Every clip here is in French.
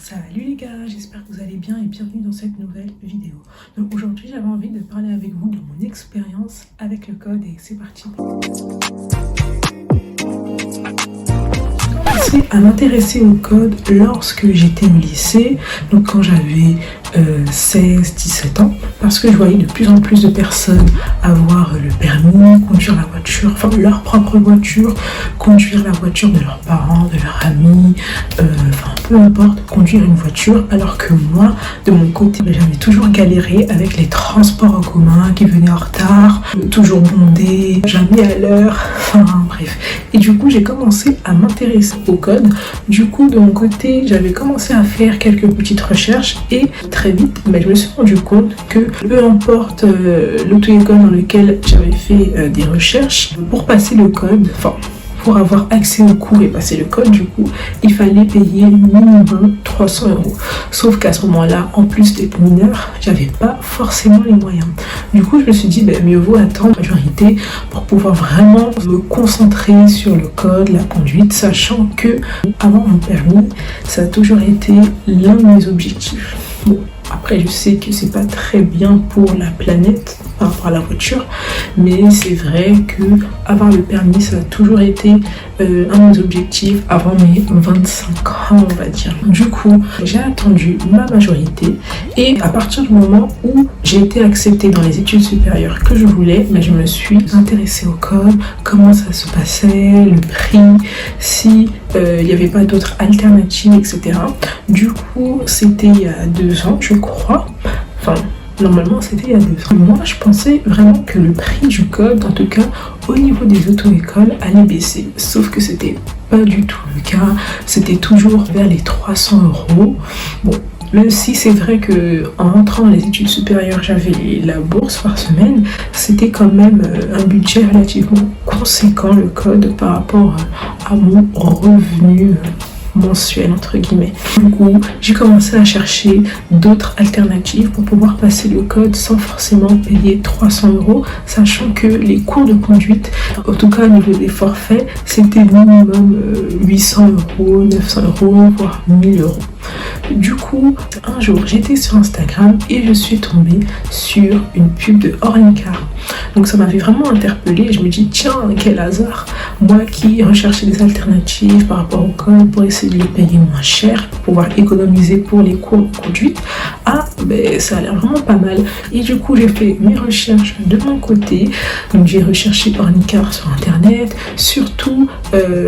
Salut les gars, j'espère que vous allez bien et bienvenue dans cette nouvelle vidéo. Donc aujourd'hui j'avais envie de parler avec vous de mon expérience avec le code et c'est parti. J'ai commencé à m'intéresser au code lorsque j'étais au lycée, donc quand j'avais 16-17 ans, parce que je voyais de plus en plus de personnes avoir le permis, conduire la voiture, enfin leur propre voiture, conduire la voiture de leurs parents, de leurs amis, enfin peu importe, conduire une voiture, alors que moi, de mon côté, j'avais toujours galéré avec les transports en commun qui venaient en retard, toujours bondés, jamais à l'heure, enfin bref. Et du coup, j'ai commencé à m'intéresser au code. Du coup, de mon côté, j'avais commencé à faire quelques petites recherches et très vite, je me suis rendu compte que peu importe l'auto-école dans laquelle j'avais fait des recherches, pour passer le code, enfin pour avoir accès au cours et passer le code, du coup, il fallait payer minimum 300 €. Sauf qu'à ce moment-là, en plus d'être mineur, j'avais pas forcément les moyens. Du coup, je me suis dit, mieux vaut attendre la majorité pour pouvoir vraiment me concentrer sur le code, la conduite, sachant que avoir mon permis, ça a toujours été l'un de mes objectifs. Bon, après, je sais que c'est pas très bien pour la planète par rapport à la voiture, mais c'est vrai que avoir le permis, ça a toujours été un de mes objectifs avant mes 25 ans, on va dire. Du coup, j'ai attendu ma majorité et à partir du moment où j'ai été acceptée dans les études supérieures que je voulais, je me suis intéressée au code, comment ça se passait, le prix, si il n'y avait pas d'autres alternatives, etc. Du coup, c'était il y a 2 ans, je crois. Enfin, normalement, c'était il y a 2 ans. Moi, je pensais vraiment que le prix du code, en tout cas au niveau des auto-écoles, allait baisser. Sauf que c'était pas du tout le cas. C'était toujours vers les 300 €. Bon, même si c'est vrai que en rentrant dans les études supérieures, j'avais la bourse par semaine, c'était quand même un budget relativement conséquent, le code, par rapport à mon revenu mensuel entre guillemets. Du coup, j'ai commencé à chercher d'autres alternatives pour pouvoir passer le code sans forcément payer 300 €, sachant que les cours de conduite, en tout cas au niveau des forfaits, c'était minimum 800 €, 900 €, voire 1000 €. Du coup, un jour, j'étais sur Instagram et je suis tombée sur une pub de Ornicar. Donc ça m'avait vraiment interpellée et je me dis, tiens, quel hasard, moi qui recherchais des alternatives par rapport au code pour essayer de les payer moins cher, pour pouvoir économiser pour les cours de conduite, ça a l'air vraiment pas mal. Et du coup, j'ai fait mes recherches de mon côté. Donc j'ai recherché Ornicar sur internet. Surtout,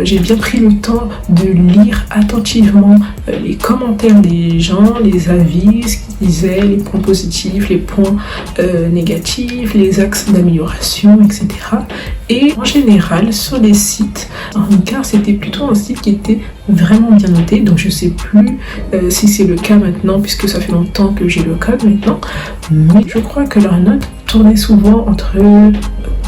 j'ai bien pris le temps de lire attentivement les commentaires des gens, les avis, ce qu'ils disaient, les points positifs, les points négatifs, les axes d'amélioration, etc. Et en général, sur les sites, Ornicar, c'était plutôt un site qui était vraiment bien noté. Donc je sais plus si c'est le cas maintenant, puisque ça fait longtemps que j'ai le code maintenant. Mais je crois que leur note tournait souvent entre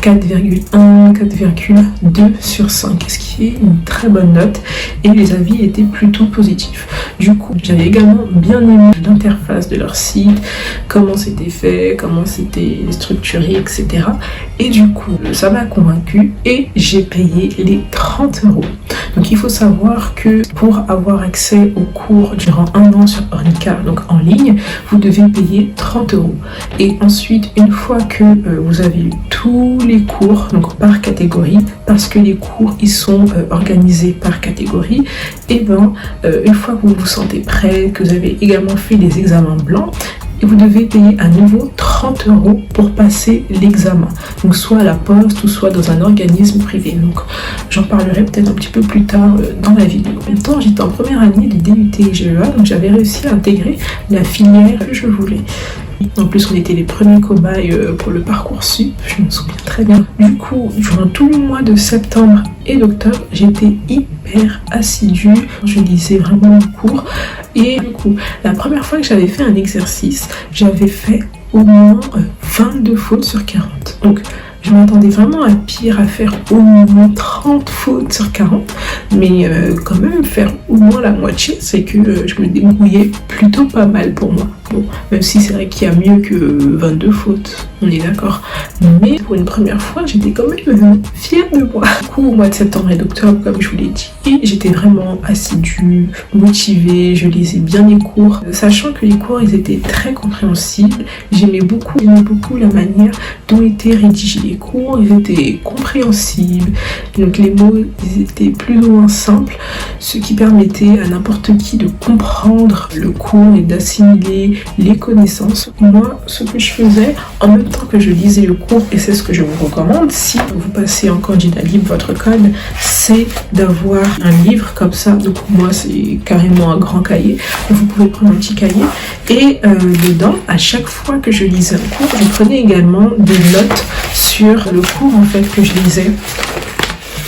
4,1, 4,2 sur 5, ce qui est une très bonne note et les avis étaient plutôt positifs. Du coup, j'avais également bien aimé l'interface de leur site, comment c'était fait, comment c'était structuré, etc. Et du coup, ça m'a convaincu et j'ai payé les 30 €. Donc il faut savoir que pour avoir accès aux cours durant 1 an sur Ornicar, donc en ligne, vous devez payer 30 €. Et ensuite, une fois que vous avez eu tous les cours, donc par catégorie, parce que les cours ils sont organisés par catégorie, et une fois que vous vous sentez prêt, que vous avez également fait les examens blancs, et vous devez payer à nouveau 30 € pour passer l'examen, donc soit à la poste ou soit dans un organisme privé. Donc j'en parlerai peut-être un petit peu plus tard dans la vidéo. En même temps, j'étais en première année de DUT GEA, donc j'avais réussi à intégrer la filière que je voulais. En plus, on était les premiers cobayes pour le Parcoursup, je me souviens très bien. Du coup, durant tout le mois de septembre et d'octobre, j'étais hyper assidue. Je lisais vraiment les cours. Et du coup, la première fois que j'avais fait un exercice, j'avais fait au moins 22 fautes sur 40. Donc, je m'attendais vraiment à pire, à faire au moins 30 fautes sur 40. Mais quand même, faire au moins la moitié, c'est que je me débrouillais plutôt pas mal pour moi. Bon, même si c'est vrai qu'il y a mieux que 22 fautes, on est d'accord. Mais pour une première fois, j'étais quand même fière de moi. Du coup, au mois de septembre et d'octobre, comme je vous l'ai dit, j'étais vraiment assidue, motivée, je lisais bien les cours, sachant que les cours, ils étaient très compréhensibles. J'aimais beaucoup la manière dont étaient rédigés les cours, ils étaient compréhensibles. Donc les mots, ils étaient plus ou moins simples, ce qui permettait à n'importe qui de comprendre le cours et d'assimiler les connaissances. Moi, ce que je faisais en même temps que je lisais le cours, et c'est ce que je vous recommande si vous passez en candidat libre votre code, c'est d'avoir un livre comme ça. Donc moi, c'est carrément un grand cahier. Vous pouvez prendre un petit cahier et dedans, à chaque fois que je lisais un cours, je prenais également des notes sur le cours en fait que je lisais.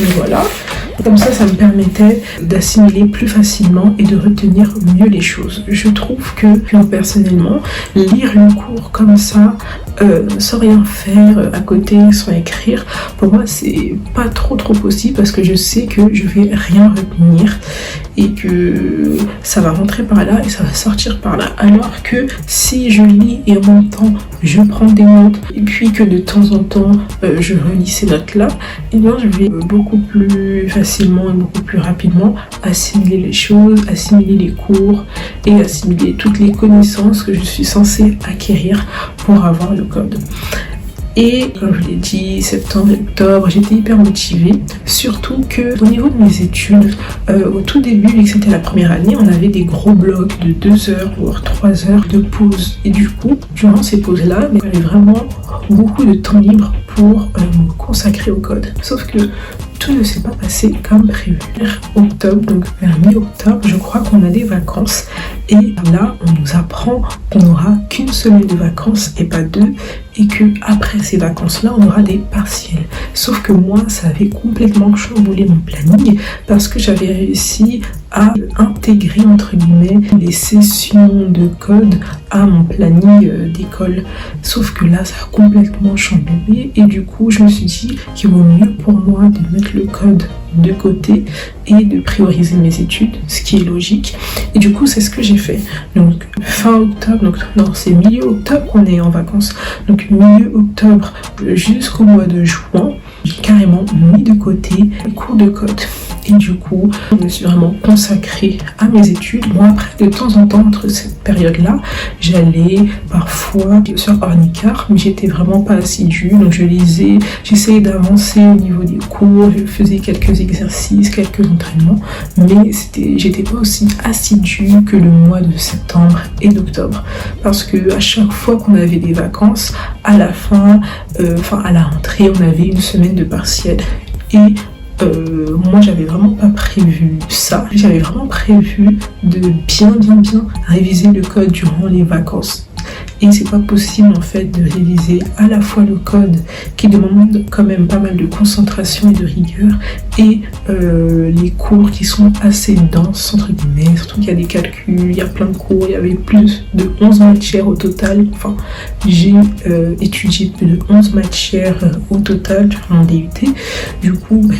Et voilà. Comme ça me permettait d'assimiler plus facilement et de retenir mieux les choses. Je trouve que, personnellement, lire le cours comme ça, sans rien faire à côté, sans écrire, pour moi, c'est pas trop possible parce que je sais que je vais rien retenir et que ça va rentrer par là et ça va sortir par là. Alors que si je lis et en même temps, je prends des notes et puis que de temps en temps, je relis ces notes-là, et bien je vais beaucoup plus facilement et beaucoup plus rapidement assimiler les choses, assimiler les cours et assimiler toutes les connaissances que je suis censée acquérir pour avoir le code. Et comme je l'ai dit, septembre et octobre, j'étais hyper motivée. Surtout que au niveau de mes études, au tout début, vu que c'était la première année, on avait des gros blocs de 2 heures voire 3 heures de pause. Et du coup, durant ces pauses-là, j'avais vraiment beaucoup de temps libre pour me consacrer au code. Sauf que tout ne s'est pas passé comme prévu. Vers octobre, donc vers mi-octobre, je crois qu'on a des vacances. Et là, on nous apprend qu'on n'aura qu'une semaine de vacances et pas 2. Et que après ces vacances-là, on aura des partiels. Sauf que moi, ça avait complètement chamboulé mon planning parce que j'avais réussi à intégrer, entre guillemets, des sessions de code à mon planning d'école. Sauf que là, ça a complètement chamboulé et du coup, je me suis dit qu'il vaut mieux pour moi de mettre le code de côté et de prioriser mes études, ce qui est logique. Et du coup, c'est ce que j'ai fait. Donc, fin octobre, donc non, c'est milieu octobre qu'on est en vacances. Donc, milieu octobre jusqu'au mois de juin, j'ai carrément mis de côté les cours de code. Et du coup, je me suis vraiment consacrée à mes études. Moi, après, de temps en temps, entre cette période-là, j'allais parfois sur Ornicar, mais j'étais vraiment pas assidue. Donc, je lisais, j'essayais d'avancer au niveau des cours, je faisais quelques exercices, quelques entraînements, mais j'étais pas aussi assidue que le mois de septembre et d'octobre. Parce que à chaque fois qu'on avait des vacances, à la fin, à la rentrée, on avait une semaine de partiel. Et moi j'avais vraiment pas prévu ça. J'avais vraiment prévu de bien réviser le code durant les vacances. Et c'est pas possible en fait de réviser à la fois le code qui demande quand même pas mal de concentration et de rigueur et les cours qui sont assez denses entre guillemets, surtout qu'il y a des calculs, il y a plein de cours, il y avait plus de 11 matières au total. Enfin, j'ai étudié plus de 11 matières au total durant mon DUT. Du coup,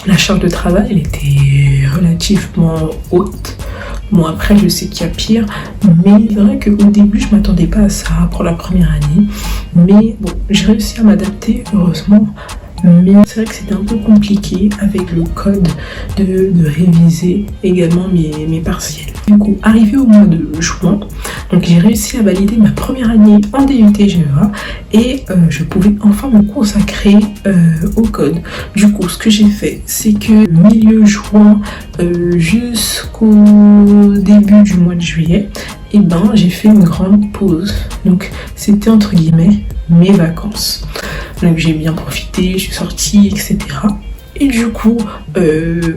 la charge de travail, elle était relativement haute. Bon, après, je sais qu'il y a pire, mais c'est vrai qu'au début, je m'attendais pas à ça pour la première année. Mais bon, j'ai réussi à m'adapter, heureusement. Mais c'est vrai que c'était un peu compliqué avec le code de réviser également mes partiels. Du coup, arrivé au mois de juin, donc j'ai réussi à valider ma première année en DUT GEA et je pouvais enfin me consacrer au code. Du coup, ce que j'ai fait, c'est que milieu juin jusqu'au début du mois de juillet, et j'ai fait une grande pause. Donc c'était entre guillemets mes vacances. Donc j'ai bien profité, je suis sortie, etc. Et du coup,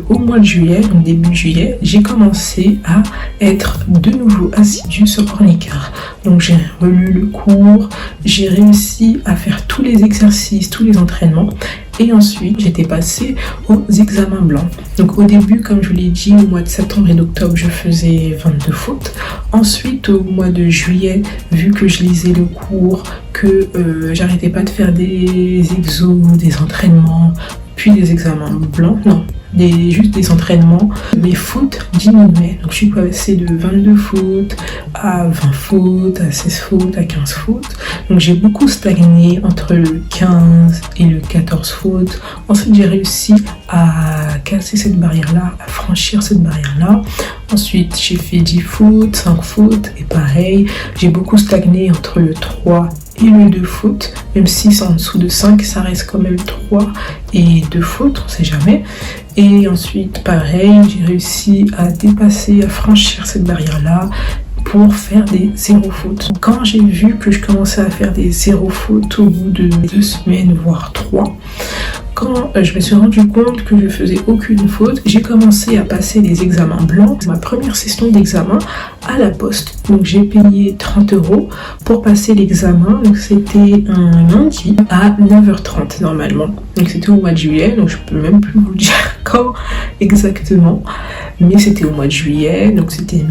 au mois de juillet, donc début juillet, j'ai commencé à être de nouveau assidue sur Ornicar. Donc j'ai relu le cours, j'ai réussi à faire tous les exercices, tous les entraînements. Et ensuite, j'étais passée aux examens blancs. Donc au début, comme je vous l'ai dit, au mois de septembre et d'octobre, je faisais 22 fautes. Ensuite, au mois de juillet, vu que je lisais le cours, que j'arrêtais pas de faire des exos, des entraînements, puis des examens blancs, non, juste des entraînements, mes fautes diminuaient. Donc je suis passée de 22 fautes à 20 fautes, à 16 fautes, à 15 fautes. Donc j'ai beaucoup stagné entre le 15 et le 14 fautes. Ensuite j'ai réussi à casser cette barrière-là, à franchir cette barrière-là. Ensuite j'ai fait 10 fautes, 5 fautes et pareil, j'ai beaucoup stagné entre le 3 et le 2 fautes, même si c'est en dessous de 5, ça reste quand même 3 et 2 fautes, on sait jamais. Et ensuite, pareil, j'ai réussi à dépasser, à franchir cette barrière-là pour faire des 0 fautes. Quand j'ai vu que je commençais à faire des 0 fautes au bout de 2 semaines, voire 3, quand je me suis rendu compte que je faisais aucune faute, j'ai commencé à passer les examens blancs. Ma première session d'examen à la poste. Donc j'ai payé 30 € pour passer l'examen. Donc c'était un lundi à 9h30 normalement. Donc c'était au mois de juillet, donc je peux même plus vous dire quand exactement. Mais c'était au mois de juillet, donc c'était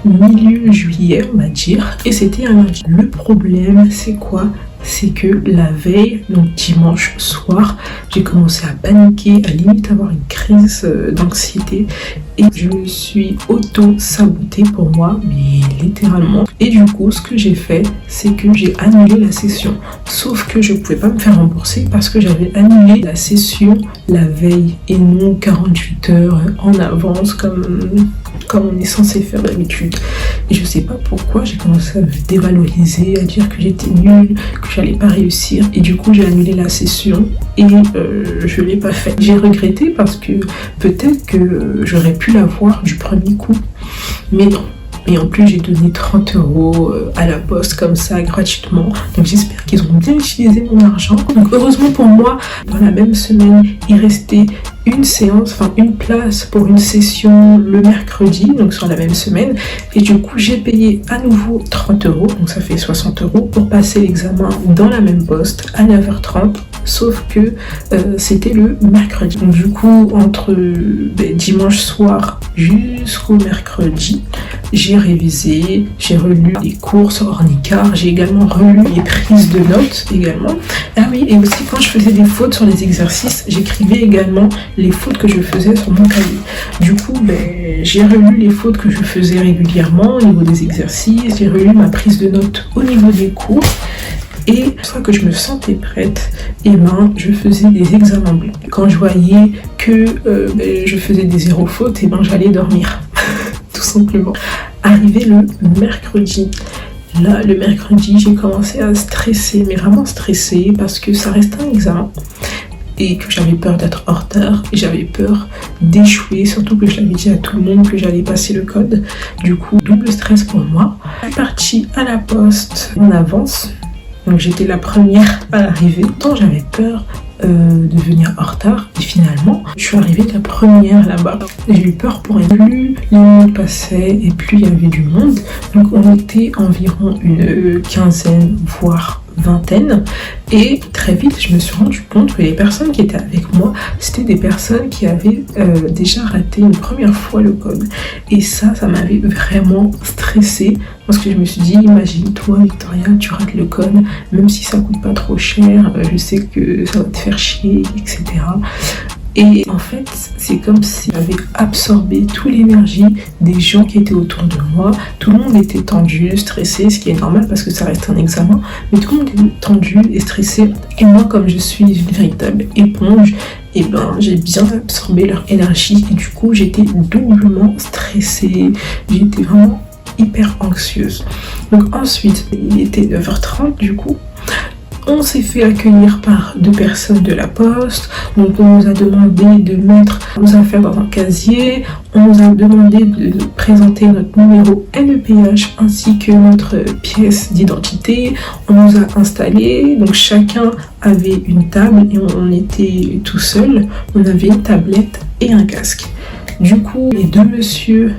milieu juillet on va dire. Et c'était un lundi. Le problème c'est quoi ? C'est que la veille, donc dimanche soir, j'ai commencé à paniquer, à limite avoir une crise d'anxiété et je me suis auto-sabotée pour moi, mais littéralement. Et du coup, ce que j'ai fait, c'est que j'ai annulé la session. Sauf que je ne pouvais pas me faire rembourser parce que j'avais annulé la session la veille et non 48 heures en avance comme on est censé faire d'habitude. Et je sais pas pourquoi j'ai commencé à me dévaloriser, à dire que j'étais nulle, que j'allais pas réussir. Et du coup j'ai annulé la session et je l'ai pas fait. J'ai regretté parce que peut-être que j'aurais pu l'avoir du premier coup. Mais non. Et en plus j'ai donné 30 € à la poste comme ça gratuitement. Donc j'espère qu'ils ont bien utilisé mon argent. Donc heureusement pour moi, dans la même semaine, il restait une séance, enfin une place pour une session le mercredi, donc sur la même semaine. Et du coup j'ai payé à nouveau 30 €, donc ça fait 60 € pour passer l'examen dans la même poste à 9h30. Sauf que c'était le mercredi. Donc du coup entre dimanche soir jusqu'au mercredi, j'ai révisé, j'ai relu les cours sur Ornicar, j'ai également relu les prises de notes également. Ah oui, et aussi quand je faisais des fautes sur les exercices, j'écrivais également les fautes que je faisais sur mon cahier. Du coup, j'ai relu les fautes que je faisais régulièrement au niveau des exercices, j'ai relu ma prise de notes au niveau des cours. Et une fois que je me sentais prête, je faisais des examens blancs. Quand je voyais que je faisais des 0 fautes, j'allais dormir. Tout simplement. Arrivé le mercredi. Là, le mercredi, j'ai commencé à stresser, mais vraiment stresser, parce que ça restait un examen. Et que j'avais peur d'être en retard, et j'avais peur d'échouer, surtout que je l'avais dit à tout le monde que j'allais passer le code. Du coup, double stress pour moi. Je suis partie à la poste en avance. Donc j'étais la première à l'arrivée. Tant j'avais peur de venir en retard. Et finalement, je suis arrivée la première là-bas. J'ai eu peur pour rien. Plus les minutes passaient et plus il y avait du monde. Donc on était environ une quinzaine, voire vingtaine. Et très vite, je me suis rendu compte que les personnes qui étaient avec moi, c'était des personnes qui avaient déjà raté une première fois le code. Et ça m'avait vraiment stressée. Parce que je me suis dit, imagine-toi Victoria, tu rates le code, même si ça coûte pas trop cher, je sais que ça va te faire chier, etc. Et en fait, c'est comme si j'avais absorbé toute l'énergie des gens qui étaient autour de moi. Tout le monde était tendu, stressé, ce qui est normal parce que ça reste un examen. Mais tout le monde était tendu et stressé. Et moi, comme je suis une véritable éponge, j'ai bien absorbé leur énergie. Et du coup, j'étais doublement stressée. J'étais vraiment hyper anxieuse. Donc ensuite, il était 9h30 du coup. On s'est fait accueillir par 2 personnes de la poste. Donc on nous a demandé de mettre nos affaires dans un casier. On nous a demandé de présenter notre numéro NEPH ainsi que notre pièce d'identité. On nous a installés. Donc chacun avait une table et on était tout seul. On avait une tablette et un casque. Du coup, les 2 messieurs,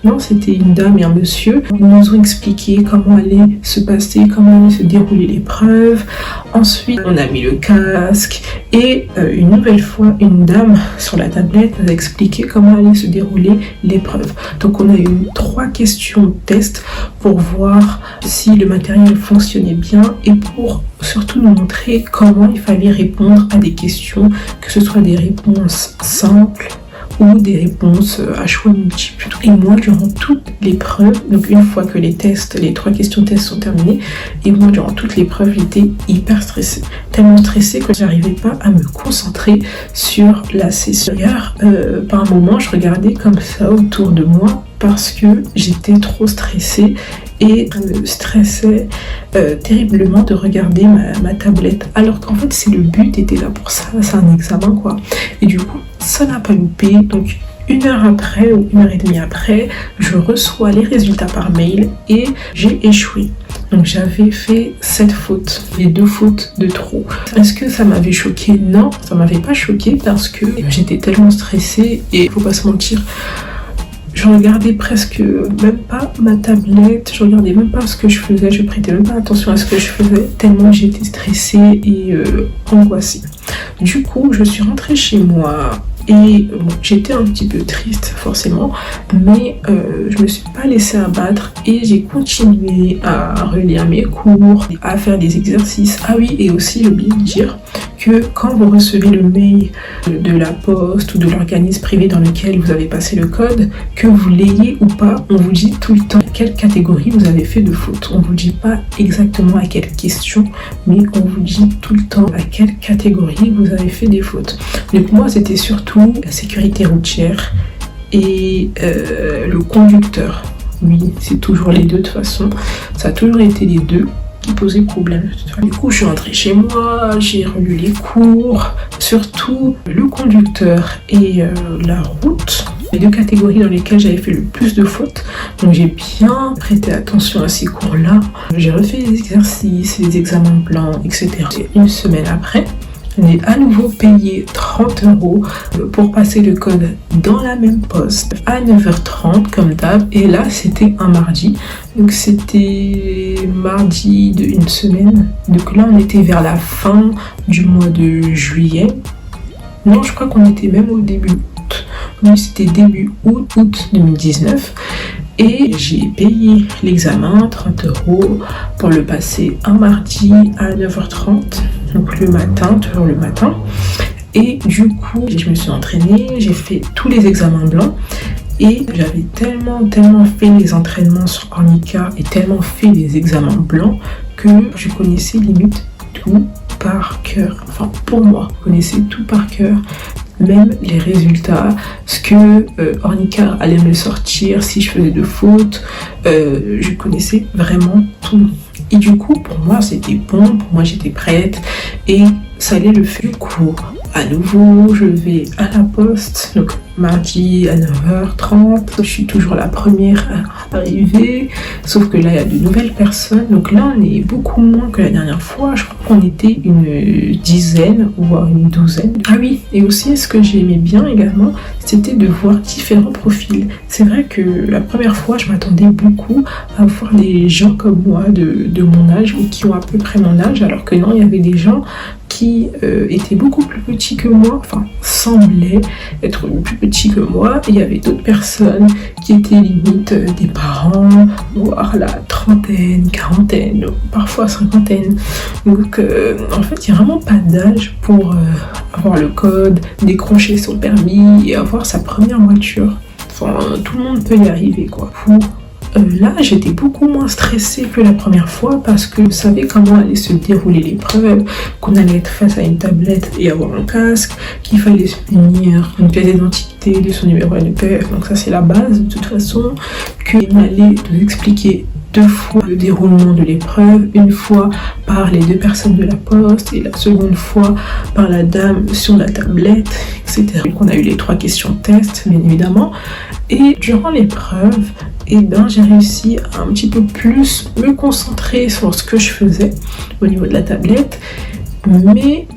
Non, c'était une dame et un monsieur. Ils nous ont expliqué comment allait se passer, comment allait se dérouler l'épreuve. Ensuite, on a mis le casque et une nouvelle fois, une dame sur la tablette nous a expliqué comment allait se dérouler l'épreuve. Donc on a eu 3 questions test pour voir si le matériel fonctionnait bien et pour surtout nous montrer comment il fallait répondre à des questions, que ce soit des réponses simples ou des réponses à choix multiples. Et moi, durant toute l'épreuve, donc une fois que les 3 questions tests sont terminées, et moi, durant toute l'épreuve, j'étais hyper stressée. Tellement stressée que j'arrivais pas à me concentrer sur la session. D'ailleurs, par un moment, je regardais comme ça autour de moi parce que j'étais trop stressée et ça me stressait terriblement de regarder ma tablette, alors qu'en fait c'est le but était là pour ça, c'est un examen quoi. Et du coup ça n'a pas loupé, donc 1 heure après ou 1 heure et demie après, je reçois les résultats par mail et j'ai échoué. Donc j'avais fait 7 fautes, les 2 fautes de trop. Est-ce que ça m'avait choqué? Non, ça m'avait pas choqué parce que j'étais tellement stressée et faut pas se mentir, je regardais presque même pas ma tablette, je regardais même pas ce que je faisais, je prêtais même pas attention à ce que je faisais, tellement j'étais stressée et angoissée. Du coup, je suis rentrée chez moi et bon, j'étais un petit peu triste forcément, mais je me suis pas laissée abattre et j'ai continué à relire mes cours, à faire des exercices. Ah oui, et aussi j'ai oublié de dire que quand vous recevez le mail de la poste ou de l'organisme privé dans lequel vous avez passé le code, que vous l'ayez ou pas, on vous dit tout le temps à quelle catégorie vous avez fait de faute. On vous dit pas exactement à quelle question, mais on vous dit tout le temps à quelle catégorie vous avez fait des fautes. Donc moi, c'était surtout la sécurité routière et le conducteur. Oui, c'est toujours les deux de toute façon. Ça a toujours été les deux qui posaient problème. Du coup, je suis rentrée chez moi, j'ai relu les cours, surtout le conducteur et la route, les 2 catégories dans lesquelles j'avais fait le plus de fautes. Donc j'ai bien prêté attention à ces cours-là. J'ai refait les exercices, les examens blancs, etc. Et 1 semaine après, j'ai à nouveau payé 30 € pour passer le code dans la même poste à 9h30 comme d'hab. Et là, c'était un mardi. Donc c'était mardi de 1 semaine. Donc là, on était vers la fin du mois de juillet. Non, je crois qu'on était même au début août. Oui, c'était début août 2019. Et j'ai payé l'examen 30 € pour le passer un mardi à 9h30, donc le matin, toujours le matin. Et du coup, je me suis entraînée, j'ai fait tous les examens blancs et j'avais tellement fait les entraînements sur Ornica et tellement fait les examens blancs que je connaissais limite tout par cœur. Enfin, pour moi, je connaissais tout par cœur. Même les résultats, ce que Ornica allait me sortir si je faisais de fautes, je connaissais vraiment tout. Et du coup, pour moi, c'était bon, pour moi, j'étais prête et ça allait le faire. Du coup, à nouveau, je vais à la poste, donc mardi à 9h30, je suis toujours la première à arriver, sauf que là, il y a de nouvelles personnes, donc là, on est beaucoup moins que la dernière fois, je crois qu'on était une dizaine, voire une douzaine. Ah oui, et aussi, ce que j'aimais bien également, c'était de voir différents profils. C'est vrai que la première fois, je m'attendais beaucoup à voir des gens comme moi, de mon âge, ou qui ont à peu près mon âge, alors que non, il y avait des gens qui étaient beaucoup plus petits que moi, enfin semblaient être plus petits que moi. Il y avait d'autres personnes qui étaient limite des parents, voire la trentaine, quarantaine, parfois cinquantaine. Donc en fait, il n'y a vraiment pas d'âge pour avoir le code, décrocher son permis et avoir sa première voiture. Enfin, tout le monde peut y arriver quoi. Là, j'étais beaucoup moins stressée que la première fois parce que je savais comment allait se dérouler l'épreuve, qu'on allait être face à une tablette et avoir un casque, qu'il fallait se munir une pièce d'identité de son numéro NPF, donc ça c'est la base de toute façon, qu'il m'allait nous expliquer 2 fois le déroulement de l'épreuve, une fois par les 2 personnes de la poste et la seconde fois par la dame sur la tablette, etc. Donc on a eu les 3 questions test, bien évidemment, et durant l'épreuve, j'ai réussi à un petit peu plus me concentrer sur ce que je faisais au niveau de la tablette, mais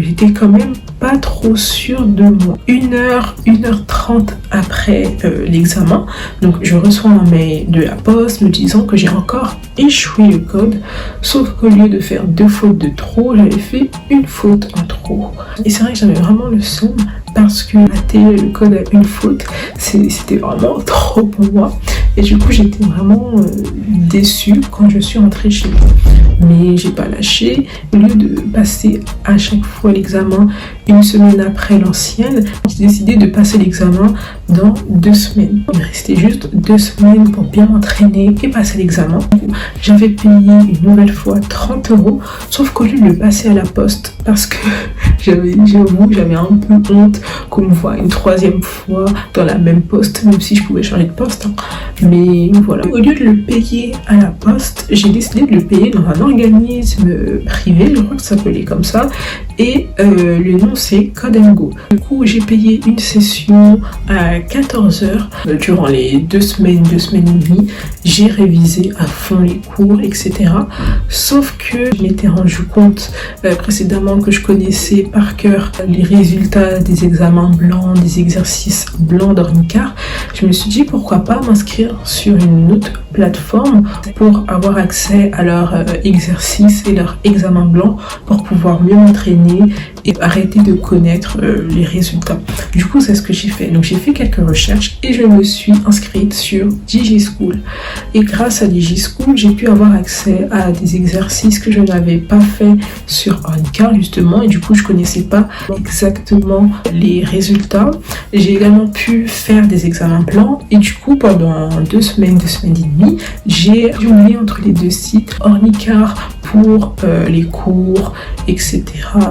j'étais quand même pas trop sûre de moi. 1h30 après l'examen, donc je reçois un mail de la poste me disant que j'ai encore échoué le code, sauf qu'au lieu de faire 2 fautes de trop, j'avais fait une faute en trop. Et c'est vrai que j'avais vraiment le seum parce que rater le code à une faute, c'était vraiment trop pour moi. Et du coup, j'étais vraiment déçue quand je suis rentrée chez moi. Mais j'ai pas lâché. Au lieu de passer à chaque fois l'examen une semaine après l'ancienne, j'ai décidé de passer l'examen dans 2 semaines. Il me restait juste 2 semaines pour bien m'entraîner et passer l'examen. J'avais payé une nouvelle fois 30 €, sauf qu'au lieu de le passer à la poste, parce que j'avais un peu honte qu'on me voit une 3e fois dans la même poste, même si je pouvais changer de poste. Mais voilà, au lieu de le payer à la poste, j'ai décidé de le payer dans un organisme privé, je crois que ça s'appelait comme ça, et le nom c'est Code & Go. Du coup, j'ai payé une session à 14 h. Durant les 2 semaines et demie, j'ai révisé à fond les cours, etc. Sauf que je m'étais rendu compte précédemment que je connaissais par cœur les résultats des examens blancs, des exercices blancs d'Ornicar. Je me suis dit pourquoi pas m'inscrire sur une autre plateforme pour avoir accès à leurs exercices et leurs examens blancs pour pouvoir mieux m'entraîner et arrêter de connaître les résultats. Du coup, c'est ce que j'ai fait. Donc j'ai fait quelques recherches et je me suis inscrite sur DigiSchool. Et grâce à DigiSchool, j'ai pu avoir accès à des exercices que je n'avais pas fait sur Ornicar justement, et du coup je connaissais pas exactement les résultats. J'ai également pu faire des examens blancs et du coup pendant 2 semaines et demie, j'ai jonglé entre les 2 sites, Ornicar pour les cours, etc.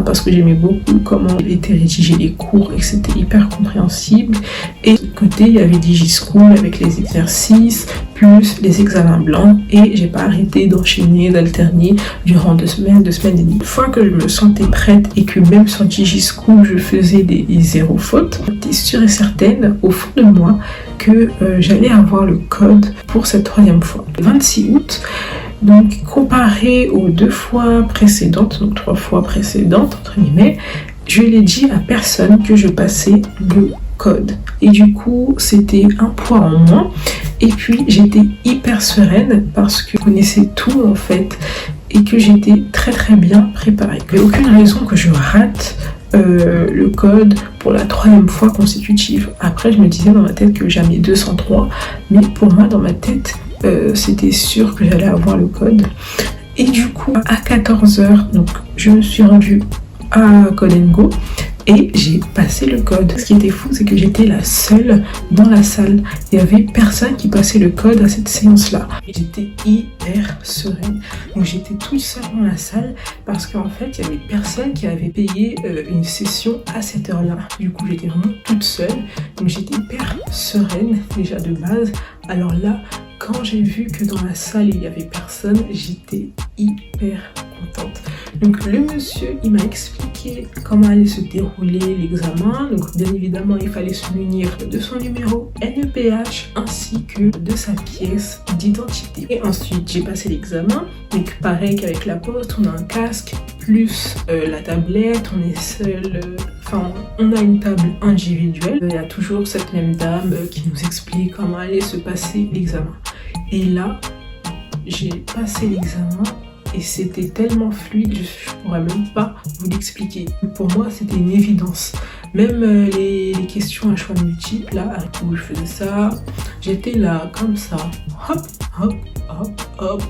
parce que j'aimais beaucoup comment étaient rédigés les cours et que c'était hyper compréhensible. Et de l'autre côté, il y avait DigiSchool avec les exercices plus les examens blancs, et j'ai pas arrêté d'enchaîner, d'alterner durant 2 semaines et demie. Une fois que je me sentais prête et que même sur DigiSchool je faisais des 0 fautes, j'étais sûre et certaine au fond de moi que j'allais avoir le code pour cette 3e fois. Le 26 août, donc comparé aux 2 fois précédentes, donc 3 fois précédentes entre guillemets, je l'ai dit à personne que je passais le code. Et du coup, c'était un poids en moins. Et puis, j'étais hyper sereine parce que je connaissais tout en fait et que j'étais très bien préparée. Il n'y a aucune raison que je rate le code pour la 3e fois consécutive. Après, je me disais dans ma tête que j'avais 203, mais pour moi, dans ma tête, c'était sûr que j'allais avoir le code. Et du coup, à 14 h, donc je me suis rendue à Code & Go et j'ai passé le code. Ce qui était fou, c'est que j'étais la seule dans la salle. Il n'y avait personne qui passait le code à cette séance-là. J'étais hyper sereine. Donc j'étais toute seule dans la salle parce qu'en fait, il y avait personne qui avait payé une session à cette heure-là. Du coup, j'étais vraiment toute seule. Donc j'étais hyper sereine déjà de base. Alors là, quand j'ai vu que dans la salle il n'y avait personne, j'étais hyper contente. Donc le monsieur, il m'a expliqué comment allait se dérouler l'examen. Donc bien évidemment, il fallait se munir de son numéro NEPH ainsi que de sa pièce d'identité. Et ensuite, j'ai passé l'examen. Donc pareil qu'avec la poste, on a un casque plus la tablette, on est seul, on a une table individuelle. Il y a toujours cette même dame qui nous explique comment allait se passer l'examen. Et là, j'ai passé l'examen et c'était tellement fluide, je pourrais même pas vous l'expliquer. Pour moi, c'était une évidence. Même les questions à choix multiples, là, où je faisais ça, j'étais là, comme ça, hop, hop, hop, hop.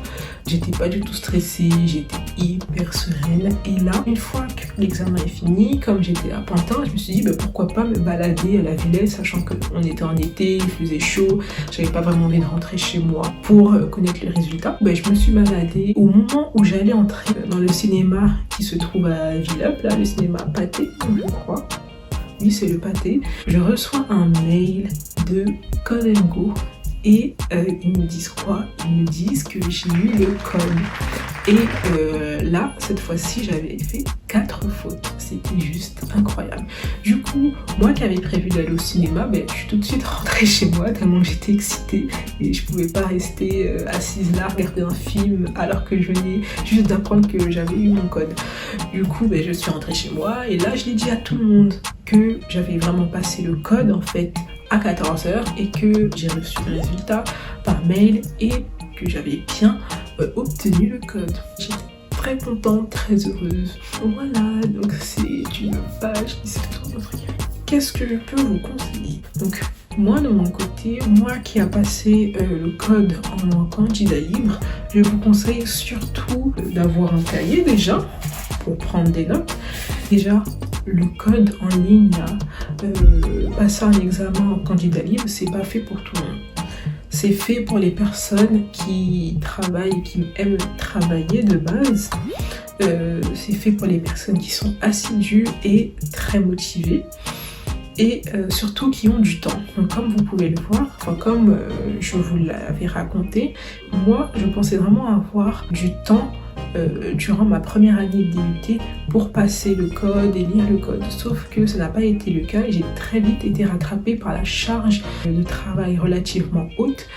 J'étais pas du tout stressée, j'étais hyper sereine. Et là, une fois que l'examen est fini, comme j'étais à Pantin, je me suis dit pourquoi pas me balader à la Villette, sachant qu'on était en été, il faisait chaud, j'avais pas vraiment envie de rentrer chez moi pour connaître les résultats. Je me suis baladée. Au moment où j'allais entrer dans le cinéma qui se trouve à Villeup, là, le cinéma Pathé, je crois. Oui, c'est le Pathé. Je reçois un mail de Code & Go et ils me disent quoi? Ils me disent que j'ai eu le code. Et là, cette fois-ci, j'avais fait 4 fautes. C'était juste incroyable. Du coup, moi qui avais prévu d'aller au cinéma, je suis tout de suite rentrée chez moi tellement j'étais excitée et je pouvais pas rester assise là, regarder un film alors que je venais juste d'apprendre que j'avais eu mon code. Du coup, je suis rentrée chez moi et là, je l'ai dit à tout le monde que j'avais vraiment passé le code en fait à 14h et que j'ai reçu le résultat par mail et que j'avais bien obtenu le code. J'étais très contente, très heureuse. Voilà, donc c'est une page qui se tourne entre guillemets. Qu'est-ce que je peux vous conseiller? Donc moi de mon côté, moi qui a passé le code en candidat libre, je vous conseille surtout d'avoir un cahier déjà pour prendre des notes. Déjà, le code en ligne, passer un examen en candidat libre, c'est pas fait pour tout le monde. C'est fait pour les personnes qui travaillent, qui aiment travailler de base. C'est fait pour les personnes qui sont assidues et très motivées. Et surtout qui ont du temps. Donc comme vous pouvez le voir, comme je vous l'avais raconté, moi je pensais vraiment avoir du temps durant ma première année de DUT pour passer le code et lire le code. Sauf que ça n'a pas été le cas et j'ai très vite été rattrapée par la charge de travail relativement haute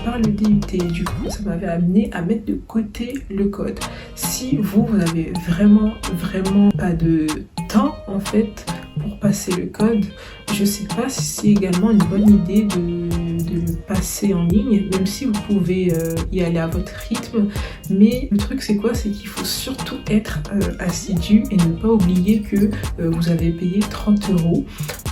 par le DUT. Du coup, ça m'avait amené à mettre de côté le code. Si vous avez vraiment pas de temps en fait pour passer le code, je sais pas si c'est également une bonne idée de le passer en ligne, même si vous pouvez y aller à votre rythme. Mais le truc c'est quoi? C'est qu'il faut surtout être assidu et ne pas oublier que vous avez payé 30 €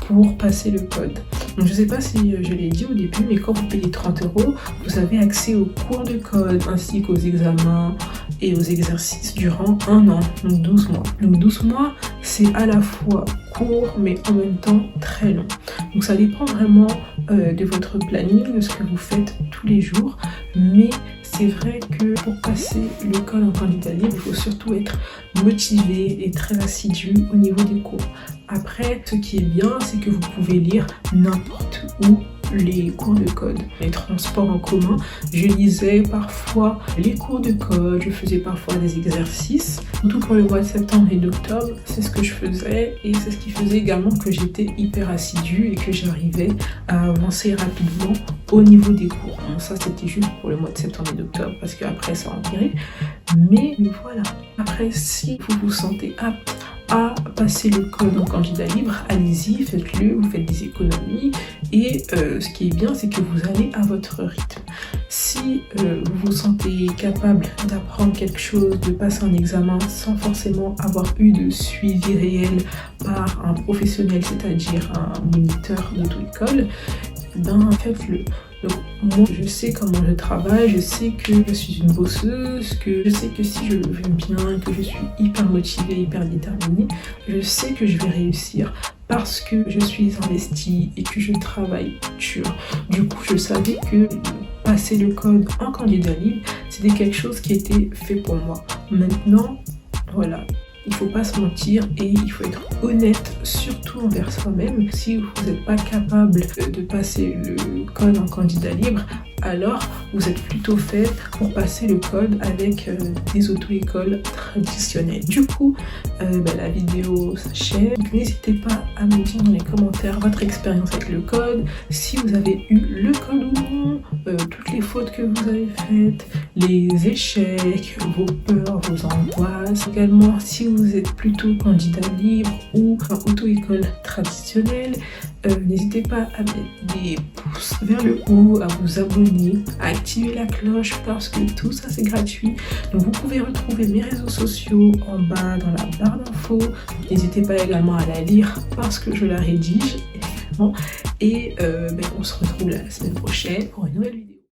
pour passer le code. Donc je sais pas si je l'ai dit au début, mais quand vous payez 30 €, vous avez accès aux cours de code ainsi qu'aux examens et aux exercices durant 1 an, donc 12 mois. Donc 12 mois, c'est à la fois court mais en même temps très long. Donc ça dépend vraiment de votre planning, de ce que vous faites tous les jours, mais c'est vrai que pour passer le code en candidat libre, il faut surtout être motivé et très assidu au niveau des cours. Après, ce qui est bien, c'est que vous pouvez lire n'importe où les cours de code. Les transports en commun, je lisais parfois les cours de code, je faisais parfois des exercices. Tout pour le mois de septembre et d'octobre, c'est ce que je faisais et c'est ce qui faisait également que j'étais hyper assidue et que j'arrivais à avancer rapidement au niveau des cours. Bon, ça c'était juste pour le mois de septembre et d'octobre parce qu'après ça empirait. Mais voilà. Après, si vous vous sentez apte à passer le code en candidat libre, allez-y, faites-le, vous faites des économies et ce qui est bien c'est que vous allez à votre rythme. Si vous vous sentez capable d'apprendre quelque chose, de passer un examen sans forcément avoir eu de suivi réel par un professionnel, c'est-à-dire un moniteur d'auto-école, faites-le. Donc moi je sais comment je travaille, je sais que je suis une bosseuse, que je sais que si je le veux bien, que je suis hyper motivée, hyper déterminée, je sais que je vais réussir parce que je suis investie et que je travaille dur. Du coup je savais que passer le code en candidat libre, c'était quelque chose qui était fait pour moi. Maintenant, voilà. Il ne faut pas se mentir et il faut être honnête, surtout envers soi-même. Si vous n'êtes pas capable de passer le code en candidat libre, alors vous êtes plutôt fait pour passer le code avec des auto-écoles traditionnelles. Du coup, la vidéo s'achève. N'hésitez pas à me dire dans les commentaires votre expérience avec le code, si vous avez eu le code ou non, toutes les fautes que vous avez faites, les échecs, vos peurs, vos angoisses. Également, si vous êtes plutôt candidat libre ou auto-école traditionnelle, n'hésitez pas à mettre des pouces vers le haut, à vous abonner, à activer la cloche parce que tout ça c'est gratuit. Donc vous pouvez retrouver mes réseaux sociaux en bas dans la barre d'infos. N'hésitez pas également à la lire parce que je la rédige évidemment. Et on se retrouve la semaine prochaine pour une nouvelle vidéo.